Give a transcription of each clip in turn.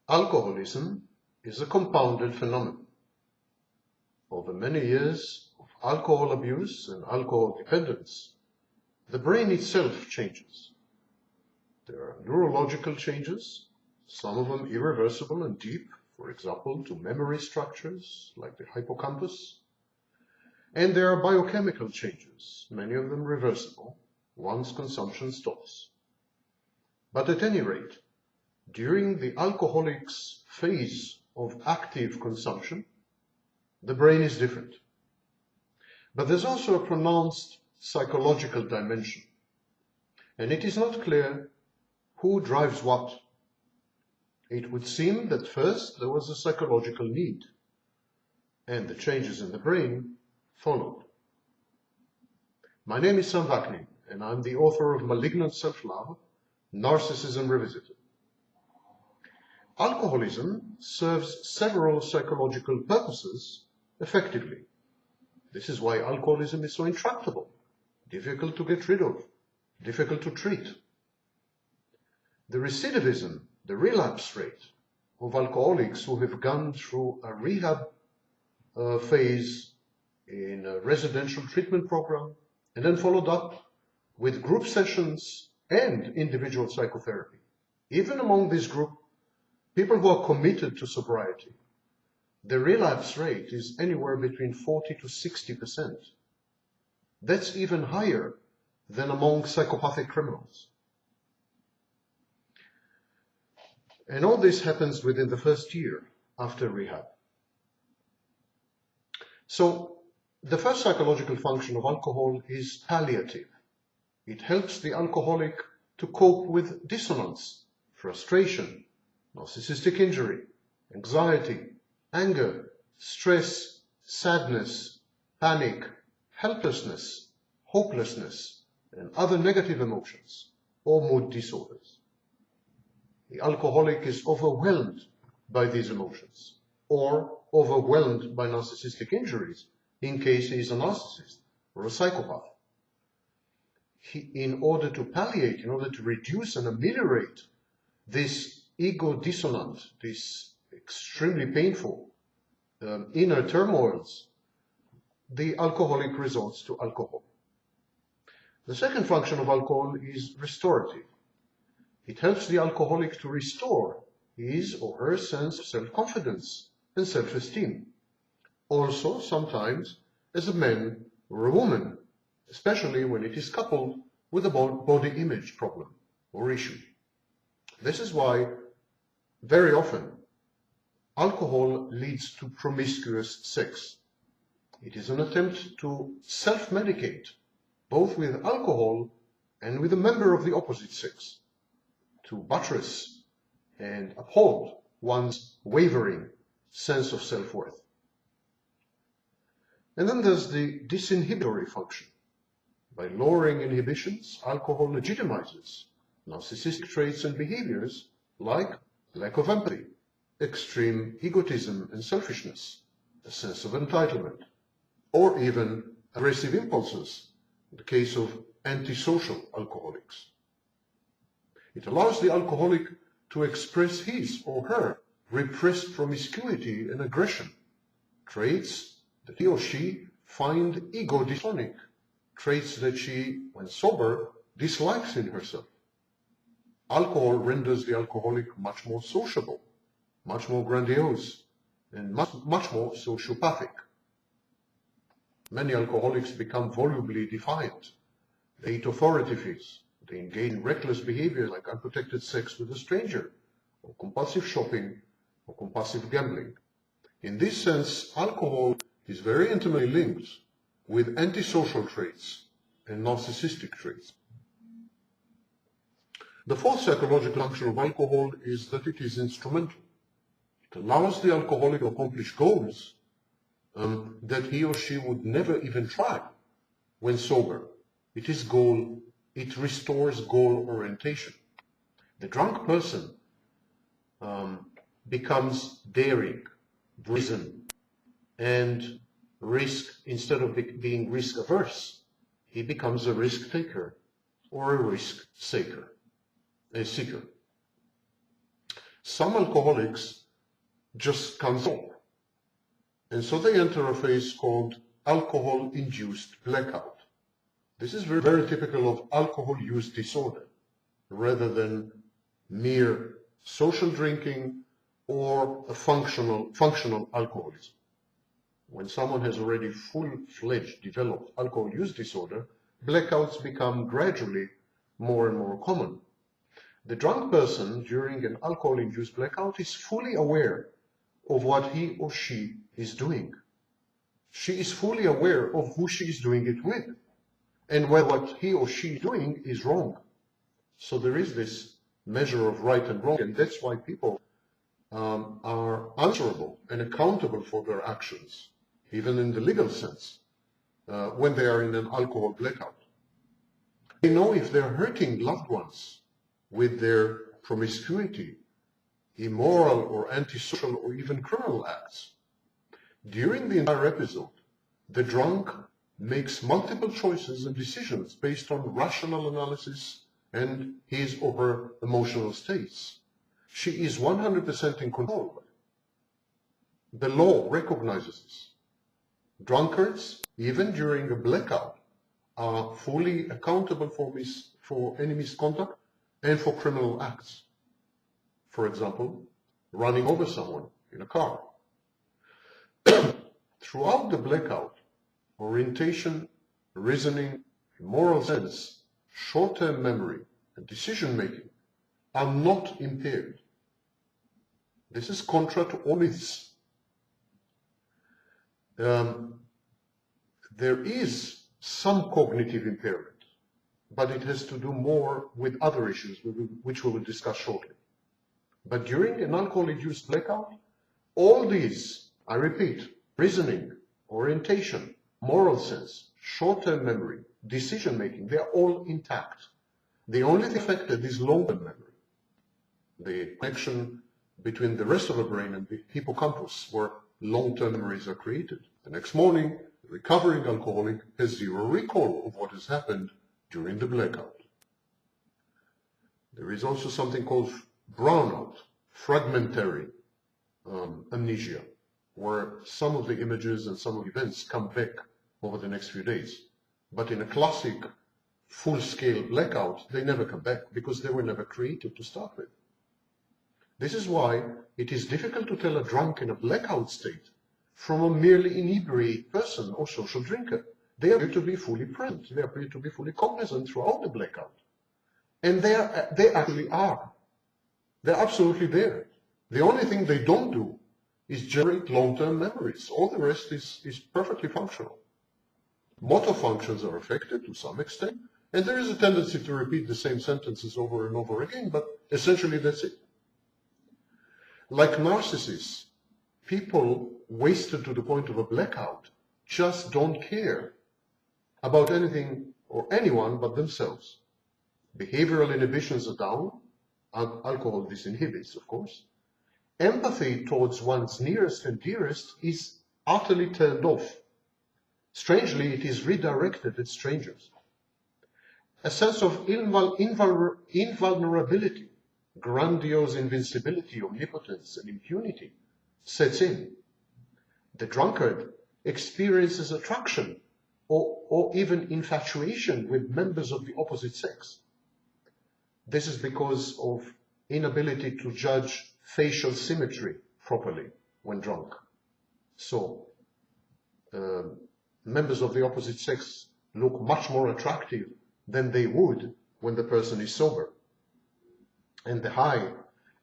Alcoholism is a compounded phenomenon. Over many years of alcohol abuse and alcohol dependence, the brain itself changes. There are neurological changes, some of them irreversible and deep, for example, to memory structures like the hippocampus. And there are biochemical changes, many of them reversible, once consumption stops. But at any rate, during the alcoholic's phase of active consumption, the brain is different. But there's also a pronounced psychological dimension, and it is not clear who drives what. It would seem that first there was a psychological need, and the changes in the brain followed. My name is Sam Vaknin, and I'm the author of Malignant Self-Love, Narcissism Revisited. Alcoholism serves several psychological purposes effectively. This is why alcoholism is so intractable, difficult to get rid of, difficult to treat. The recidivism, the relapse rate of alcoholics who have gone through a rehab phase in a residential treatment program and then followed up with group sessions and individual psychotherapy. Even among this group, people who are committed to sobriety, the relapse rate is anywhere between 40 to 60%. That's even higher than among psychopathic criminals. And all this happens within the first year after rehab. So, the first psychological function of alcohol is palliative. It helps the alcoholic to cope with dissonance, frustration, narcissistic injury, anxiety, anger, stress, sadness, panic, helplessness, hopelessness, and other negative emotions or mood disorders. The alcoholic is overwhelmed by these emotions or overwhelmed by narcissistic injuries in case he is a narcissist or a psychopath. In order to palliate, in order to reduce and ameliorate this ego-dystonic, this extremely painful inner turmoils, the alcoholic resorts to alcohol. The second function of alcohol is restorative. It helps the alcoholic to restore his or her sense of self-confidence and self-esteem. Also, sometimes, as a man or a woman, especially when it is coupled with a body image problem or issue. This is why, very often, alcohol leads to promiscuous sex. It is an attempt to self-medicate, both with alcohol and with a member of the opposite sex, to buttress and uphold one's wavering sense of self-worth. And then there's the disinhibitory function. By lowering inhibitions, alcohol legitimizes narcissistic traits and behaviors like lack of empathy, extreme egotism and selfishness, a sense of entitlement, or even aggressive impulses, in the case of antisocial alcoholics. It allows the alcoholic to express his or her repressed promiscuity and aggression, traits that he or she find ego-dystonic, traits that she, when sober, dislikes in herself. Alcohol renders the alcoholic much more sociable, much more grandiose, and much more sociopathic. Many alcoholics become volubly defiant. They eat authority figures. They engage in reckless behavior like unprotected sex with a stranger, or compulsive shopping, or compulsive gambling. In this sense, alcohol is very intimately linked with antisocial traits and narcissistic traits. The fourth psychological function of alcohol is that it is instrumental. It allows the alcoholic to accomplish goals that he or she would never even try when sober. It restores goal orientation. The drunk person becomes daring, brazen, and instead of being risk averse, he becomes a risk taker or a risk seeker. Some alcoholics just can't stop. And so they enter a phase called alcohol-induced blackout. This is very, very typical of alcohol use disorder, rather than mere social drinking or a functional alcoholism. When someone has already full-fledged developed alcohol use disorder, blackouts become gradually more and more common. The drunk person during an alcohol-induced blackout is fully aware of what he or she is doing. She is fully aware of who she is doing it with, and whether what he or she is doing is wrong. So there is this measure of right and wrong, and that's why people are answerable and accountable for their actions, even in the legal sense, when they are in an alcohol blackout. They know if they're hurting loved ones with their promiscuity, immoral or antisocial or even criminal acts. During the entire episode, the drunk makes multiple choices and decisions based on rational analysis and his or her emotional states. She is 100% in control. The law recognizes this. Drunkards, even during a blackout, are fully accountable for any misconduct and for criminal acts. For example, running over someone in a car. Throughout the blackout, orientation, reasoning, moral sense, short-term memory, and decision-making are not impaired. This is contra to all myths. There is some cognitive impairment, but it has to do more with other issues, which we will discuss shortly. But during an alcohol-induced blackout, all these, I repeat, reasoning, orientation, moral sense, short-term memory, decision-making, they are all intact. The only thing affected is long-term memory, the connection between the rest of the brain and the hippocampus, where long-term memories are created. The next morning, the recovering alcoholic has zero recall of what has happened during the blackout. There is also something called brownout, fragmentary amnesia, where some of the images and some of the events come back over the next few days. But in a classic full-scale blackout, they never come back because they were never created to start with. This is why it is difficult to tell a drunk in a blackout state from a merely inebriated person or social drinker. They appear to be fully present. They appear to be fully cognizant throughout the blackout. And they actually are. They're absolutely there. The only thing they don't do is generate long-term memories. All the rest is perfectly functional. Motor functions are affected to some extent, and there is a tendency to repeat the same sentences over and over again, but essentially that's it. Like narcissists, people wasted to the point of a blackout just don't care about anything or anyone but themselves. Behavioral inhibitions are down. Alcohol disinhibits, of course. Empathy towards one's nearest and dearest is utterly turned off. Strangely, it is redirected at strangers. A sense of invulnerability, grandiose invincibility, omnipotence, and impunity sets in. The drunkard experiences attraction or even infatuation with members of the opposite sex. This is because of inability to judge facial symmetry properly when drunk. So, members of the opposite sex look much more attractive than they would when the person is sober. And the high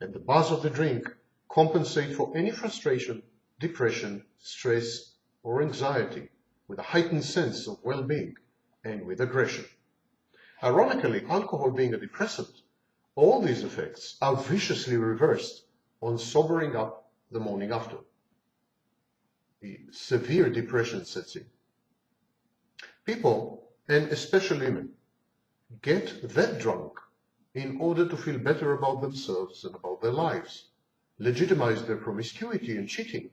and the buzz of the drink compensate for any frustration, depression, stress, or anxiety with a heightened sense of well-being and with aggression. Ironically, alcohol being a depressant, all these effects are viciously reversed on sobering up the morning after. The severe depression sets in. People, and especially women, get that drunk in order to feel better about themselves and about their lives, legitimize their promiscuity and cheating.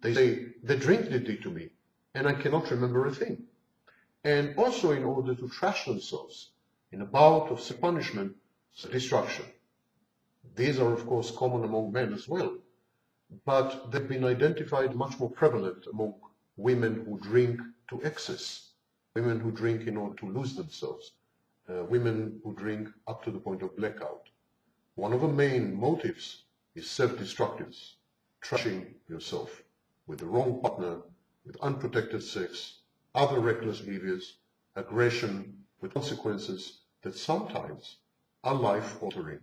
They say, the drink did it to me, and I cannot remember a thing. And also in order to trash themselves in a bout of self-punishment, self-destruction. These are, of course, common among men as well, but they've been identified much more prevalent among women who drink to excess, women who drink in order to lose themselves, women who drink up to the point of blackout. One of the main motives is self-destructiveness, trashing yourself with the wrong partner, with unprotected sex, other reckless behaviors, aggression with consequences that sometimes are life-altering.